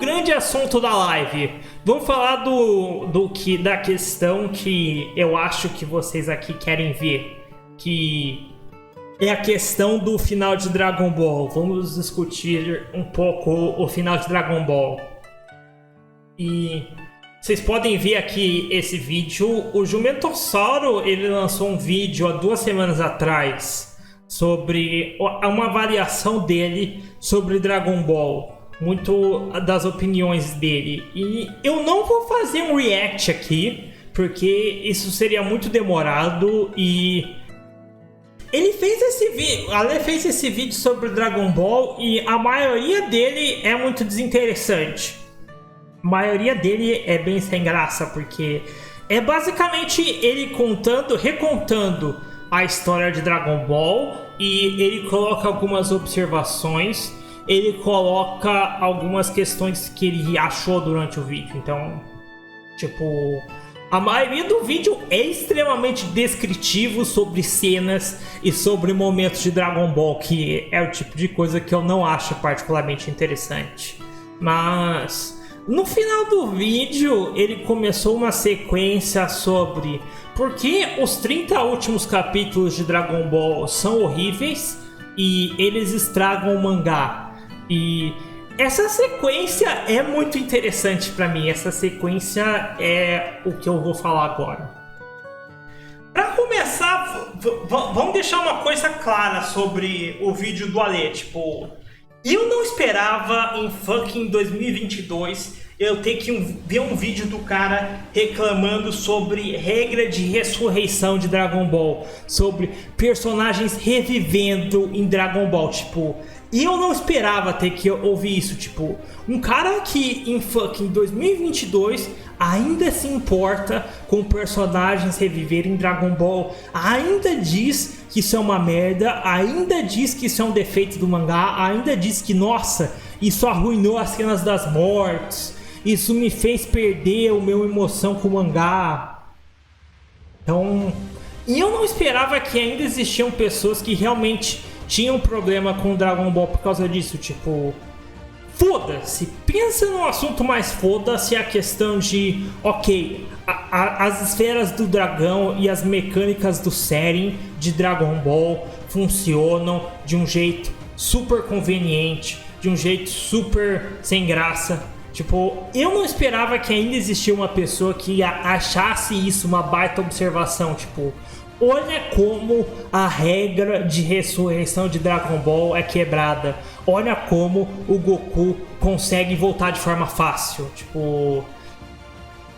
grande assunto da live. Vamos falar da questão que eu acho que vocês aqui querem ver, que é a questão do final de Dragon Ball. Vamos discutir um pouco o final de Dragon Ball. E vocês podem ver aqui esse vídeo. O Jumentossauro, ele lançou um vídeo há 2 semanas atrás sobre uma avaliação dele sobre Dragon Ball. Muito das opiniões dele. E eu não vou fazer um react aqui, porque isso seria muito demorado. E ele fez esse vídeo, Ale fez esse vídeo sobre Dragon Ball e a maioria dele é muito desinteressante. A maioria dele é bem sem graça, porque é basicamente ele recontando a história de Dragon Ball, e ele coloca algumas observações, ele coloca algumas questões que ele achou durante o vídeo. Então, tipo, a maioria do vídeo é extremamente descritivo sobre cenas e sobre momentos de Dragon Ball, que é o tipo de coisa que eu não acho particularmente interessante. Mas no final do vídeo, ele começou uma sequência sobre por que os 30 últimos capítulos de Dragon Ball são horríveis e eles estragam o mangá. E essa sequência é muito interessante pra mim. Essa sequência é o que eu vou falar agora. Pra começar, vamos deixar uma coisa clara sobre o vídeo do Ale. Tipo, eu não esperava em fucking 2022 eu ter que ver um vídeo do cara reclamando sobre regra de ressurreição de Dragon Ball, sobre personagens revivendo em Dragon Ball. Tipo, eu não esperava ter que ouvir isso. Tipo, um cara que em fucking 2022 ainda se importa com personagens reviverem em Dragon Ball, ainda diz que isso é uma merda, ainda diz que isso é um defeito do mangá, ainda diz que, nossa, isso arruinou as cenas das mortes, isso me fez perder o meu emoção com o mangá. Então, e eu não esperava que ainda existiam pessoas que realmente tinham problema com Dragon Ball por causa disso. Tipo, foda-se, pensa num assunto mais foda-se, a questão de, ok, as esferas do dragão e as mecânicas do Seren de Dragon Ball funcionam de um jeito super conveniente, de um jeito super sem graça. Tipo, eu não esperava que ainda existia uma pessoa que achasse isso uma baita observação. Tipo, olha como a regra de ressurreição de Dragon Ball é quebrada. Olha como o Goku consegue voltar de forma fácil. Tipo,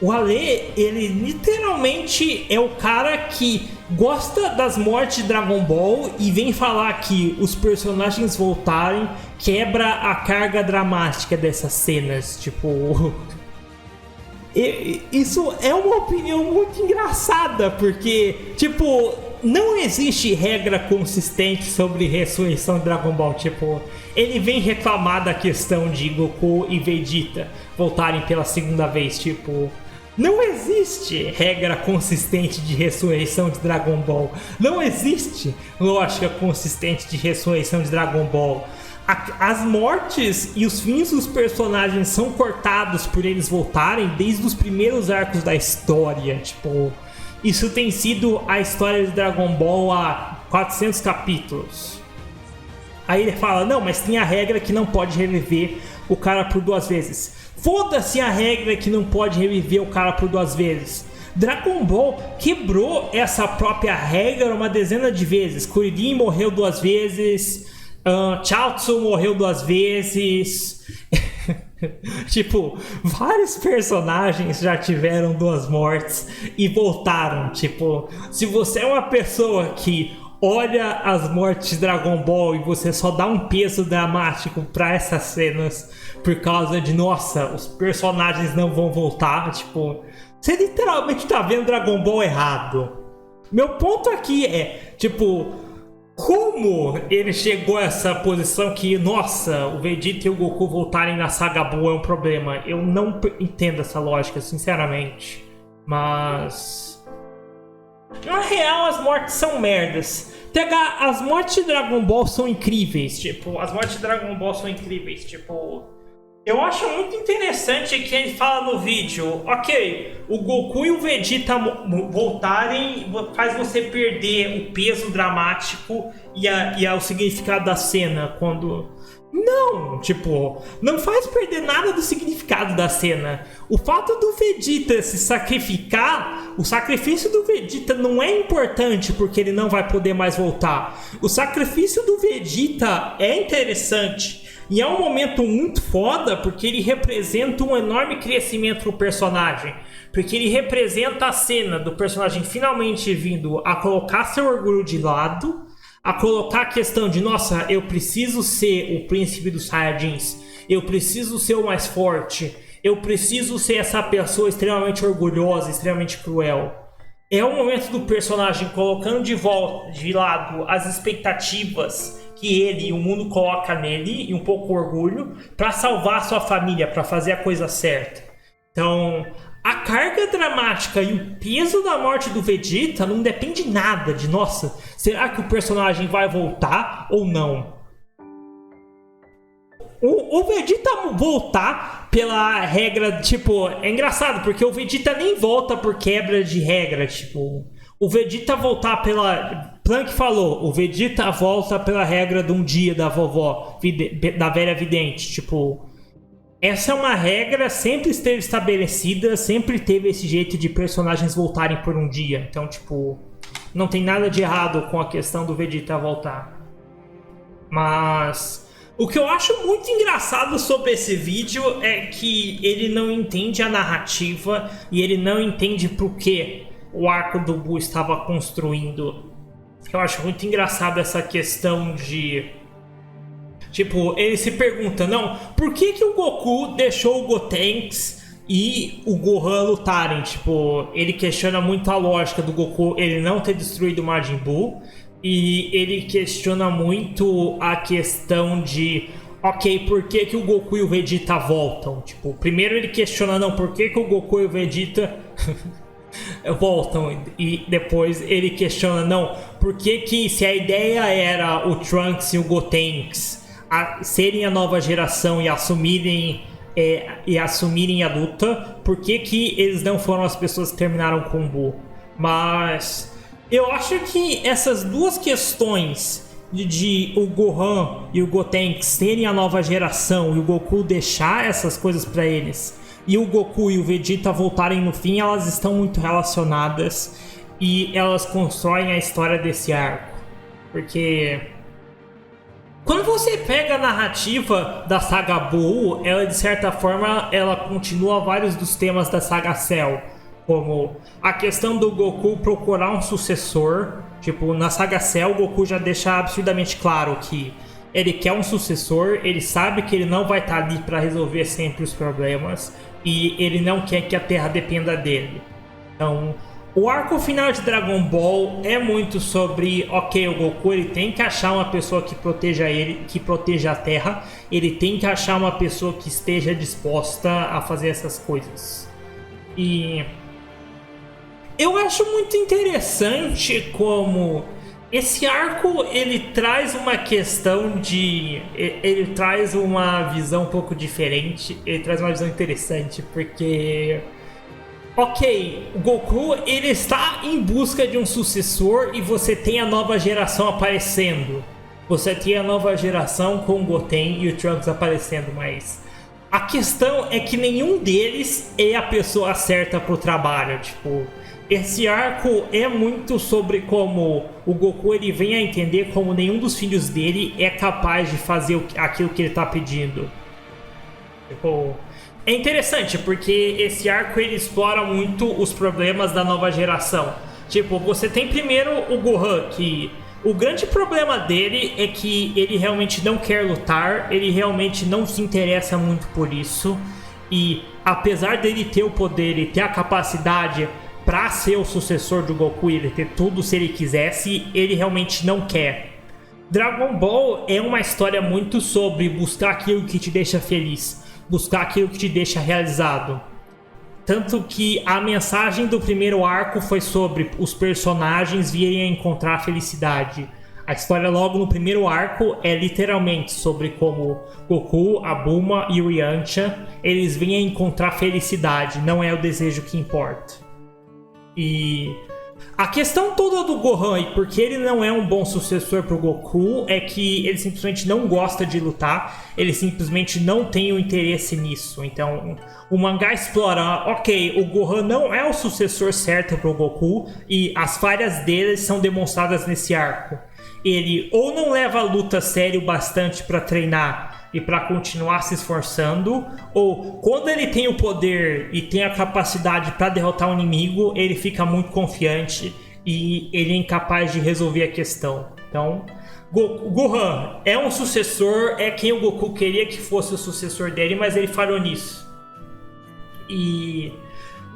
o Ale, ele literalmente é o cara que gosta das mortes de Dragon Ball e vem falar que os personagens voltarem quebra a carga dramática dessas cenas. Tipo, isso é uma opinião muito engraçada, porque, tipo, não existe regra consistente sobre ressurreição de Dragon Ball. Tipo, ele vem reclamar da questão de Goku e Vegeta voltarem pela segunda vez. Tipo, não existe regra consistente de ressurreição de Dragon Ball. Não existe lógica consistente de ressurreição de Dragon Ball. As mortes e os fins dos personagens são cortados por eles voltarem desde os primeiros arcos da história. Tipo, isso tem sido a história de Dragon Ball há 400 capítulos. Aí ele fala, não, mas tem a regra que não pode reviver o cara por 2 vezes. Foda-se a regra que não pode reviver o cara por 2 vezes. Dragon Ball quebrou essa própria regra uma dezena de vezes. Kuririn morreu 2 vezes, Chaozu morreu 2 vezes. Tipo, vários personagens já tiveram 2 mortes e voltaram. Tipo, se você é uma pessoa que olha as mortes de Dragon Ball e você só dá um peso dramático pra essas cenas por causa de, nossa, os personagens não vão voltar, tipo, você literalmente tá vendo Dragon Ball errado. Meu ponto aqui é, tipo, como ele chegou a essa posição que, nossa, o Vegeta e o Goku voltarem na saga Buu é um problema. Eu não entendo essa lógica, sinceramente. Mas na real, as mortes são merdas. As mortes de Dragon Ball são incríveis. Tipo, as mortes de Dragon Ball são incríveis. Tipo, Eu acho muito interessante que ele fala no vídeo, ok, o Goku e o Vegeta voltarem faz você perder o peso dramático e o significado da cena quando... Não, tipo, não faz perder nada do significado da cena. O fato do Vegeta se sacrificar, o sacrifício do Vegeta não é importante porque ele não vai poder mais voltar. O sacrifício do Vegeta é interessante. E é um momento muito foda porque ele representa um enorme crescimento pro personagem. Porque ele representa a cena do personagem finalmente vindo a colocar seu orgulho de lado, a colocar a questão de, nossa, eu preciso ser o príncipe dos Saiyajins, eu preciso ser o mais forte, eu preciso ser essa pessoa extremamente orgulhosa, extremamente cruel. É o momento do personagem colocando de lado as expectativas que ele e o mundo coloca nele, e um pouco orgulho, para salvar a sua família, para fazer a coisa certa. Então, a carga dramática e o peso da morte do Vegeta não depende nada de, nossa, será que o personagem vai voltar ou não? O Vegeta voltar pela regra, tipo, é engraçado, porque o Vegeta nem volta por quebra de regra, tipo, o Vegeta voltar pela... Plank falou, o Vegeta volta pela regra de um dia da vovó, da velha vidente, tipo... Essa é uma regra, sempre esteve estabelecida, sempre teve esse jeito de personagens voltarem por um dia. Então, tipo, não tem nada de errado com a questão do Vegeta voltar. Mas o que eu acho muito engraçado sobre esse vídeo é que ele não entende a narrativa e ele não entende por que o arco do Buu estava construindo. Eu acho muito engraçado essa questão de... Tipo, ele se pergunta, não, por que o Goku deixou o Gotenks e o Gohan lutarem? Tipo, ele questiona muito a lógica do Goku ele não ter destruído o Majin Buu. E ele questiona muito a questão de, ok, por que o Goku e o Vegeta voltam? Tipo, primeiro ele questiona, não, por que o Goku e o Vegeta voltam? E depois ele questiona, não, por que se a ideia era o Trunks e o Gotenks serem a nova geração e assumirem a luta, por que eles não foram as pessoas que terminaram com o Buu? Mas eu acho que essas duas questões de o Gohan e o Gotenks serem a nova geração e o Goku deixar essas coisas pra eles e o Goku e o Vegeta voltarem no fim, elas estão muito relacionadas e elas constroem a história desse arco. Porque quando você pega a narrativa da saga Buu, ela de certa forma ela continua vários dos temas da saga Cell, como a questão do Goku procurar um sucessor. Tipo, na saga Cell, o Goku já deixa absurdamente claro que ele quer um sucessor, ele sabe que ele não vai estar ali para resolver sempre os problemas e ele não quer que a Terra dependa dele. Então, o arco final de Dragon Ball é muito sobre, ok, o Goku ele tem que achar uma pessoa que proteja ele, que proteja a Terra, ele tem que achar uma pessoa que esteja disposta a fazer essas coisas. E eu acho muito interessante como esse arco ele traz uma questão de... ele traz uma visão um pouco diferente, ele traz uma visão interessante, porque... ok, o Goku ele está em busca de um sucessor e você tem a nova geração aparecendo. Você tem a nova geração com o Goten e o Trunks aparecendo, mas a questão é que nenhum deles é a pessoa certa pro trabalho. Tipo, esse arco é muito sobre como o Goku ele vem a entender como nenhum dos filhos dele é capaz de fazer aquilo que ele tá pedindo. Tipo, é interessante porque esse arco ele explora muito os problemas da nova geração. Tipo, você tem primeiro o Gohan, que o grande problema dele é que ele realmente não quer lutar, ele realmente não se interessa muito por isso. E apesar dele ter o poder e ter a capacidade para ser o sucessor do Goku, ele ter tudo se ele quisesse, ele realmente não quer. Dragon Ball é uma história muito sobre buscar aquilo que te deixa feliz, buscar aquilo que te deixa realizado. Tanto que a mensagem do primeiro arco foi sobre os personagens virem a encontrar a felicidade. A história logo no primeiro arco é literalmente sobre como Goku, a Bulma e o Yantia, eles vêm encontrar felicidade, não é o desejo que importa. E a questão toda do Gohan, e porque ele não é um bom sucessor pro Goku, é que ele simplesmente não gosta de lutar, ele simplesmente não tem o interesse nisso. Então, o mangá explora, ok, o Gohan não é o sucessor certo pro Goku, e as falhas dele são demonstradas nesse arco. Ele ou não leva a luta a sério bastante para treinar e para continuar se esforçando, ou quando ele tem o poder e tem a capacidade para derrotar o inimigo, ele fica muito confiante e ele é incapaz de resolver a questão. Então, Gohan é um sucessor, é quem o Goku queria que fosse o sucessor dele, mas ele falhou nisso. E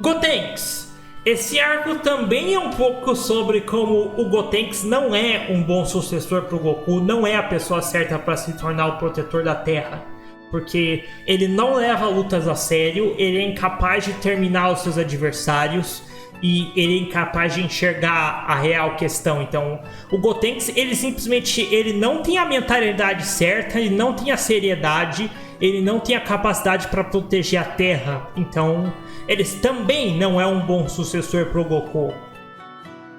Gotenks, esse arco também é um pouco sobre como o Gotenks não é um bom sucessor pro Goku, não é a pessoa certa para se tornar o protetor da Terra. Porque ele não leva lutas a sério, ele é incapaz de terminar os seus adversários e ele é incapaz de enxergar a real questão. Então, o Gotenks, ele simplesmente ele não tem a mentalidade certa, ele não tem a seriedade, ele não tem a capacidade para proteger a Terra. Então, eles também não é um bom sucessor pro Goku.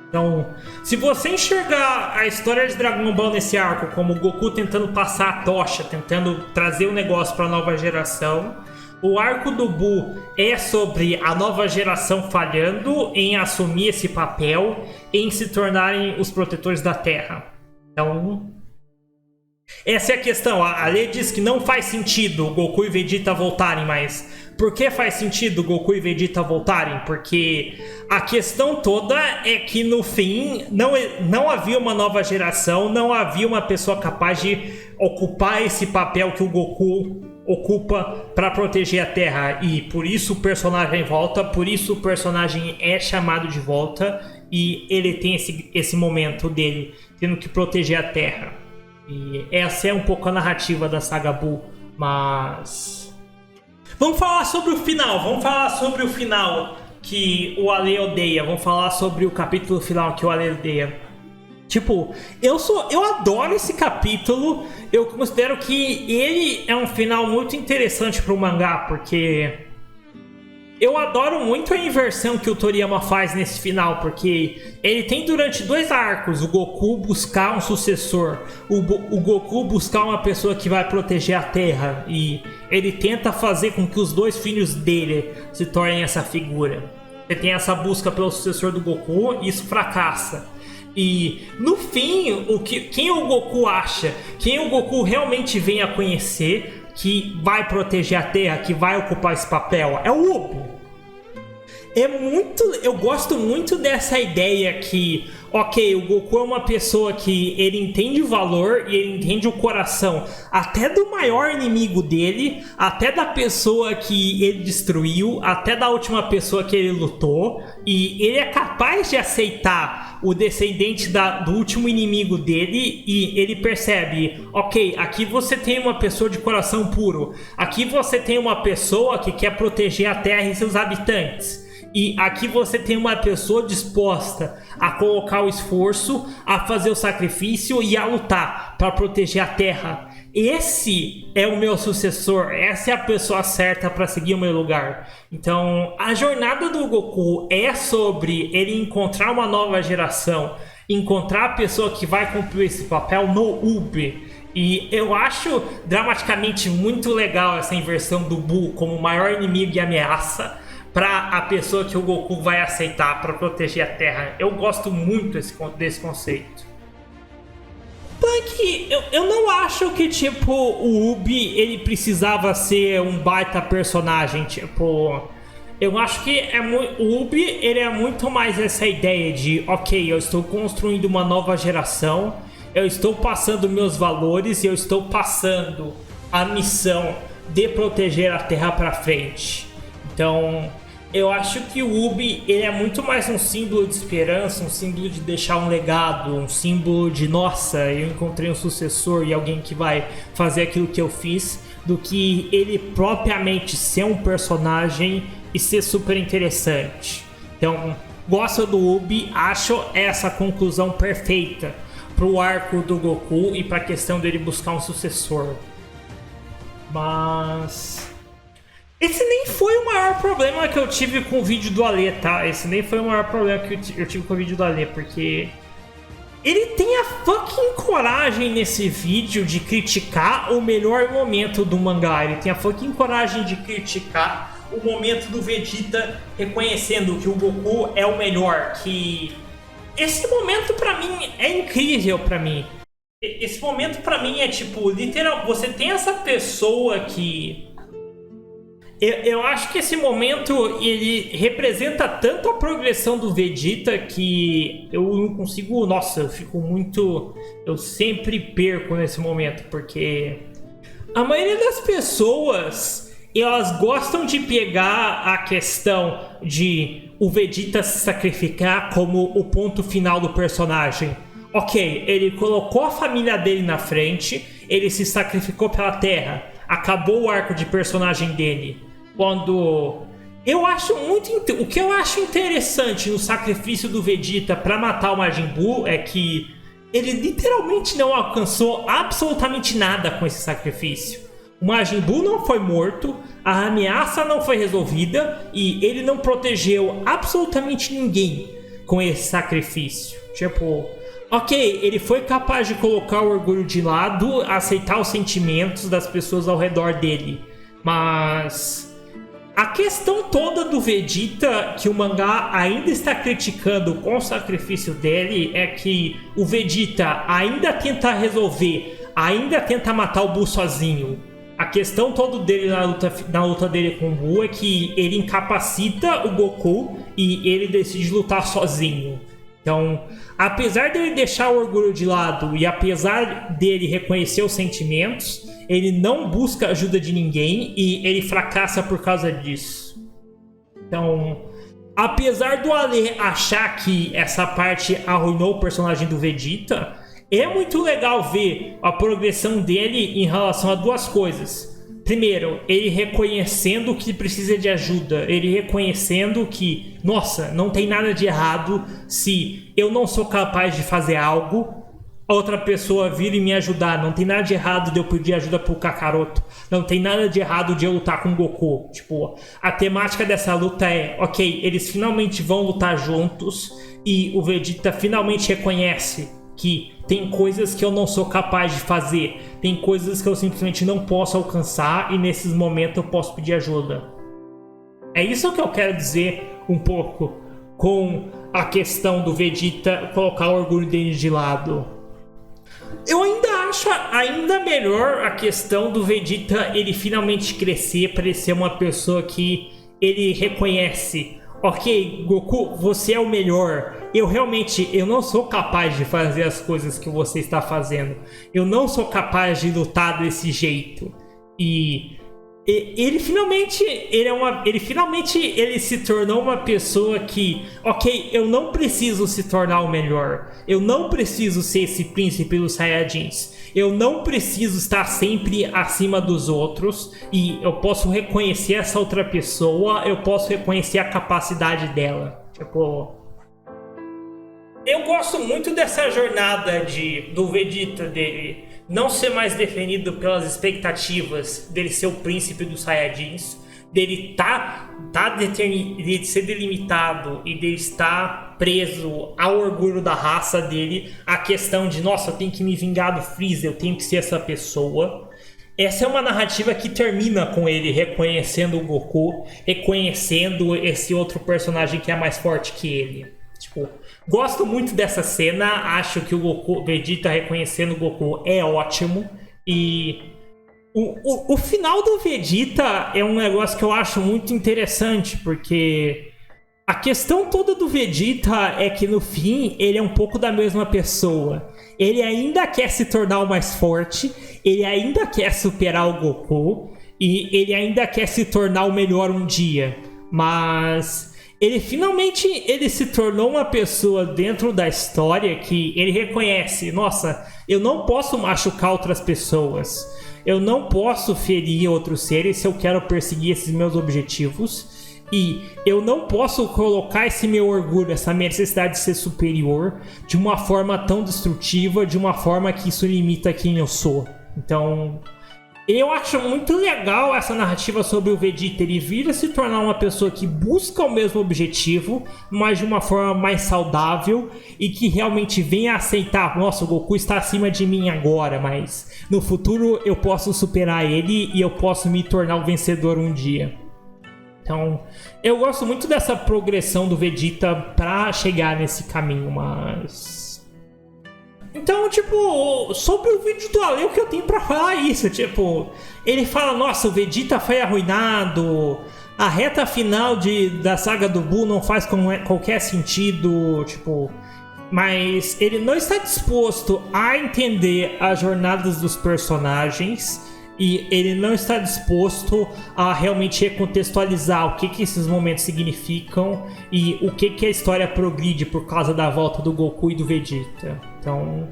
Então, se você enxergar a história de Dragon Ball nesse arco como o Goku tentando passar a tocha, tentando trazer o negócio para a nova geração, o arco do Buu é sobre a nova geração falhando em assumir esse papel, em se tornarem os protetores da Terra. Então, essa é a questão. A Lê diz que não faz sentido Goku e Vegeta voltarem, mas por que faz sentido Goku e Vegeta voltarem? Porque a questão toda é que no fim não havia uma nova geração, não havia uma pessoa capaz de ocupar esse papel que o Goku ocupa para proteger a Terra, e por isso o personagem volta, por isso o personagem é chamado de volta e ele tem esse momento dele tendo que proteger a Terra. E essa é um pouco a narrativa da saga Buu, mas vamos falar sobre o final, que o Ale odeia. Vamos falar sobre o capítulo final que o Ale odeia. Tipo, eu adoro esse capítulo. Eu considero que ele é um final muito interessante pro mangá, porque eu adoro muito a inversão que o Toriyama faz nesse final, porque ele tem durante 2 arcos o Goku buscar um sucessor, o Goku buscar uma pessoa que vai proteger a Terra, e ele tenta fazer com que os 2 filhos dele se tornem essa figura. Você tem essa busca pelo sucessor do Goku, e isso fracassa. E no fim, quem o Goku acha, quem o Goku realmente vem a conhecer, que vai proteger a Terra, que vai ocupar esse papel, é o Ubi. Eu gosto muito dessa ideia que, ok, o Goku é uma pessoa que ele entende o valor e ele entende o coração até do maior inimigo dele, até da pessoa que ele destruiu, até da última pessoa que ele lutou, e ele é capaz de aceitar o descendente do último inimigo dele, e ele percebe, ok, aqui você tem uma pessoa de coração puro, aqui você tem uma pessoa que quer proteger a Terra e seus habitantes. E aqui você tem uma pessoa disposta a colocar o esforço, a fazer o sacrifício e a lutar para proteger a Terra. Esse é o meu sucessor, essa é a pessoa certa para seguir o meu lugar. Então, a jornada do Goku é sobre ele encontrar uma nova geração, encontrar a pessoa que vai cumprir esse papel no Ubi. E eu acho dramaticamente muito legal essa inversão do Buu como o maior inimigo e ameaça para a pessoa que o Goku vai aceitar para proteger a Terra. Eu gosto muito desse conceito. Porque eu não acho que, tipo, o Ubi, ele precisava ser um baita personagem, tipo... Eu acho que o Ubi, ele é muito mais essa ideia de, ok, eu estou construindo uma nova geração, eu estou passando meus valores e eu estou passando a missão de proteger a Terra para frente. Então, eu acho que o Ubi, ele é muito mais um símbolo de esperança, um símbolo de deixar um legado, um símbolo de, nossa, eu encontrei um sucessor e alguém que vai fazer aquilo que eu fiz, do que ele propriamente ser um personagem e ser super interessante. Então, gosto do Ubi, acho essa conclusão perfeita. pro arco do Goku e pra questão dele buscar um sucessor. Mas esse nem foi o maior problema que eu tive com o vídeo do Ale, tá? Esse nem foi o maior problema que eu tive com o vídeo do Ale, porque ele tem a fucking coragem nesse vídeo de criticar o melhor momento do mangá. Ele tem a fucking coragem de criticar o momento do Vegeta reconhecendo que o Goku é o melhor, que esse momento pra mim é incrível pra mim. Esse momento pra mim é tipo, literal, você tem essa pessoa que eu acho que esse momento ele representa tanto a progressão do Vegeta que eu não consigo, nossa, eu fico muito, eu sempre perco nesse momento, porque a maioria das pessoas, elas gostam de pegar a questão de o Vegeta se sacrificar como o ponto final do personagem. Ok, ele colocou a família dele na frente, ele se sacrificou pela Terra, acabou o arco de personagem dele. Quando eu acho muito, o que eu acho interessante no sacrifício do Vegeta para matar o Majin Buu é que ele literalmente não alcançou absolutamente nada com esse sacrifício. O Majin Buu não foi morto, a ameaça não foi resolvida e ele não protegeu absolutamente ninguém com esse sacrifício. Tipo, ok, ele foi capaz de colocar o orgulho de lado, aceitar os sentimentos das pessoas ao redor dele, mas a questão toda do Vegeta que o mangá ainda está criticando com o sacrifício dele é que o Vegeta ainda tenta resolver, ainda tenta matar o Buu sozinho. A questão toda dele na luta dele com o Buu é que ele incapacita o Goku e ele decide lutar sozinho. Então, apesar dele deixar o orgulho de lado e apesar dele reconhecer os sentimentos, ele não busca ajuda de ninguém e ele fracassa por causa disso. Então, apesar do Ale achar que essa parte arruinou o personagem do Vegeta, é muito legal ver a progressão dele em relação a duas coisas. Primeiro, ele reconhecendo que precisa de ajuda, ele reconhecendo que, nossa, não tem nada de errado se eu não sou capaz de fazer algo, outra pessoa vir e me ajudar. Não tem nada de errado de eu pedir ajuda pro Kakaroto, não tem nada de errado de eu lutar com o Goku. Tipo, a temática dessa luta é, ok, eles finalmente vão lutar juntos e o Vegeta finalmente reconhece que tem coisas que eu não sou capaz de fazer, tem coisas que eu simplesmente não posso alcançar e nesses momentos eu posso pedir ajuda. É isso que eu quero dizer um pouco com a questão do Vegeta colocar o orgulho dele de lado. Eu ainda acho ainda melhor a questão do Vegeta ele finalmente crescer para ele ser uma pessoa que ele reconhece. Ok, Goku, você é o melhor. Eu não sou capaz de fazer as coisas que você está fazendo. Eu não sou capaz de lutar desse jeito. E ele finalmente ele se tornou uma pessoa que, ok, eu não preciso se tornar o melhor. Eu não preciso ser esse príncipe dos Saiyajins. Eu não preciso estar sempre acima dos outros e eu posso reconhecer essa outra pessoa, eu posso reconhecer a capacidade dela. Tipo, eu gosto muito dessa jornada do Vegeta, dele não ser mais definido pelas expectativas dele ser o príncipe dos Saiyajins, dele de ser delimitado e dele estar preso ao orgulho da raça dele, a questão de, nossa, eu tenho que me vingar do Freeza, eu tenho que ser essa pessoa. Essa é uma narrativa que termina com ele reconhecendo o Goku, reconhecendo esse outro personagem que é mais forte que ele. Tipo, gosto muito dessa cena, acho que o Vegeta reconhecendo o Goku é ótimo. E o final do Vegeta é um negócio que eu acho muito interessante, porque a questão toda do Vegeta é que no fim ele é um pouco da mesma pessoa. Ele ainda quer se tornar o mais forte, ele ainda quer superar o Goku e ele ainda quer se tornar o melhor um dia. Mas ele finalmente se tornou uma pessoa dentro da história que ele reconhece, nossa, eu não posso machucar outras pessoas, eu não posso ferir outros seres se eu quero perseguir esses meus objetivos. E eu não posso colocar esse meu orgulho, essa minha necessidade de ser superior, de uma forma tão destrutiva, de uma forma que isso limita quem eu sou. Então, eu acho muito legal essa narrativa sobre o Vegeta. Ele vir a se tornar uma pessoa que busca o mesmo objetivo, mas de uma forma mais saudável e que realmente venha a aceitar: nossa, o Goku está acima de mim agora, mas no futuro eu posso superar ele e eu posso me tornar o vencedor um dia. Então, eu gosto muito dessa progressão do Vegeta pra chegar nesse caminho, mas... Então, tipo, sobre o vídeo do Ale, o que eu tenho pra falar é isso, tipo... Ele fala, nossa, o Vegeta foi arruinado, a reta final da saga do Buu não faz qualquer sentido, tipo... Mas ele não está disposto a entender as jornadas dos personagens... E ele não está disposto a realmente recontextualizar o que esses momentos significam e o que a história progride por causa da volta do Goku e do Vegeta. Então,